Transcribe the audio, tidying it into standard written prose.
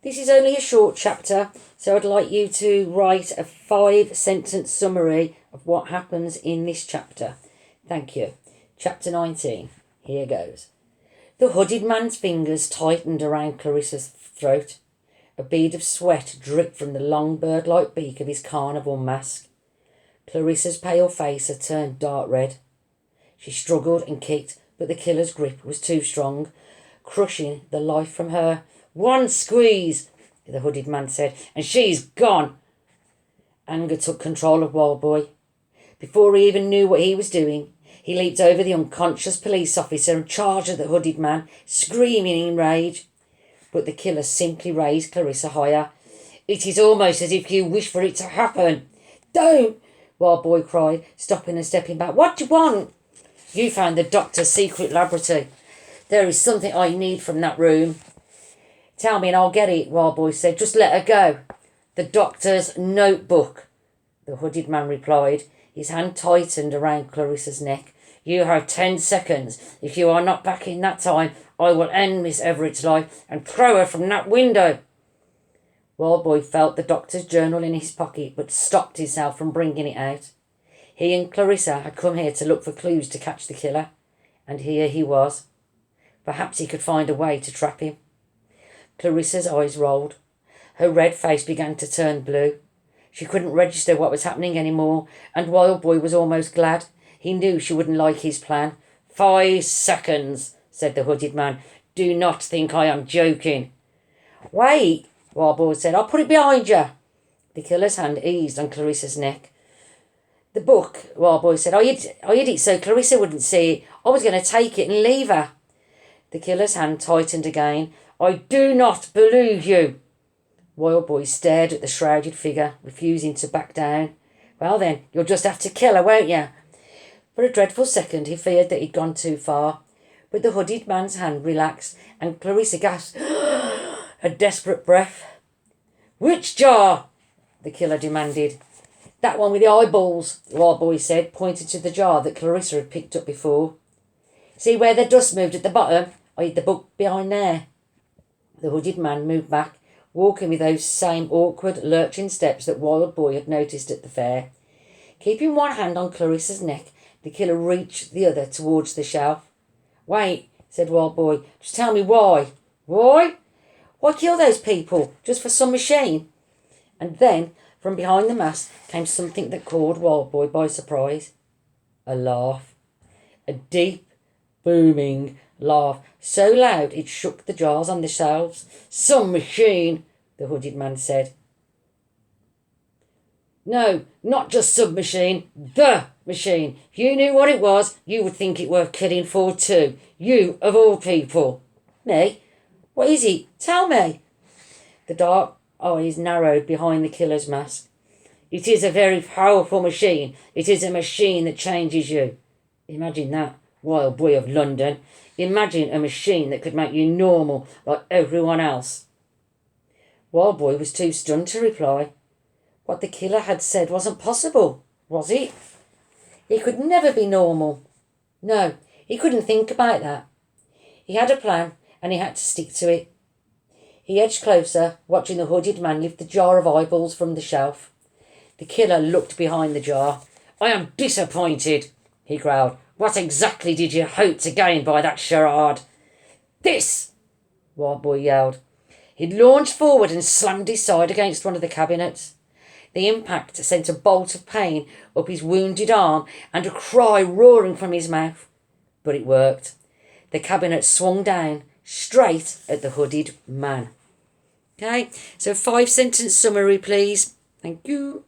This is only a short chapter, so I'd like you to write a 5-sentence summary of what happens in this chapter. Thank you. Chapter 19. Here goes. The hooded man's fingers tightened around Clarissa's throat. A bead of sweat dripped from the long bird-like beak of his carnival mask. Clarissa's pale face had turned dark red. She struggled and kicked, but the killer's grip was too strong, crushing the life from her. "One squeeze," the hooded man said, "and she's gone." Anger took control of Wild Boy. Before he even knew what he was doing, he leaped over the unconscious police officer and charged at the hooded man, screaming in rage. But the killer simply raised Clarissa higher. "It is almost as if you wish for it to happen." "Don't!" Wild Boy cried, stopping and stepping back. "What do you want?" "You found the doctor's secret laboratory. There is something I need from that room." "Tell me and I'll get it," Wild Boy said. "Just let her go." "The doctor's notebook," the hooded man replied. His hand tightened around Clarissa's neck. "You have 10 seconds. If you are not back in that time, I will end Miss Everett's life and throw her from that window." Wild Boy felt the doctor's journal in his pocket, but stopped himself from bringing it out. He and Clarissa had come here to look for clues to catch the killer, and here he was. Perhaps he could find a way to trap him. Clarissa's eyes rolled. Her red face began to turn blue. She couldn't register what was happening anymore, and Wild Boy was almost glad. He knew she wouldn't like his plan. 5 seconds, said the hooded man. "Do not think I am joking." "Wait," Wild Boy said. "I'll put it behind you." The killer's hand eased on Clarissa's neck. "The book," Wild Boy said. I hid it so Clarissa wouldn't see it. I was going to take it and leave her." The killer's hand tightened again. "I do not believe you." Wild Boy stared at the shrouded figure, refusing to back down. "Well then, you'll just have to kill her, won't you?" For a dreadful second he feared that he'd gone too far, but the hooded man's hand relaxed and Clarissa gasped a desperate breath. "Which jar?" the killer demanded. "That one with the eyeballs," Wild Boy said, pointing to the jar that Clarissa had picked up before. "See where the dust moved at the bottom? I hid the book behind there." The hooded man moved back, walking with those same awkward, lurching steps that Wild Boy had noticed at the fair. Keeping one hand on Clarissa's neck, the killer reached the other towards the shelf. "Wait," said Wild Boy. "Just tell me why." "Why? Why kill those people? Just for some machine?" And then, from behind the mask, came something that caught Wild Boy by surprise. A laugh. A deep, booming laugh, so loud it shook the jars on the shelves. "Some machine," the hooded man said. "No, not just some machine. The machine. If you knew what it was, you would think it worth killing for too. You, of all people." "Me? What is it? Tell me." The dark eyes narrowed behind the killer's mask. "It is a very powerful machine. It is a machine that changes you. Imagine that, Wild Boy of London. Imagine a machine that could make you normal like everyone else." Wild Boy was too stunned to reply. What the killer had said wasn't possible, was it? He could never be normal. No, he couldn't think about that. He had a plan, and he had to stick to it. He edged closer, watching the hooded man lift the jar of eyeballs from the shelf. The killer looked behind the jar. "I am disappointed," he growled. "What exactly did you hope to gain by that charade?" "This!" Wild Boy yelled. He launched forward and slammed his side against one of the cabinets. The impact sent a bolt of pain up his wounded arm and a cry roaring from his mouth. But it worked. The cabinet swung down, straight at the hooded man. Okay, so 5-sentence summary, please. Thank you.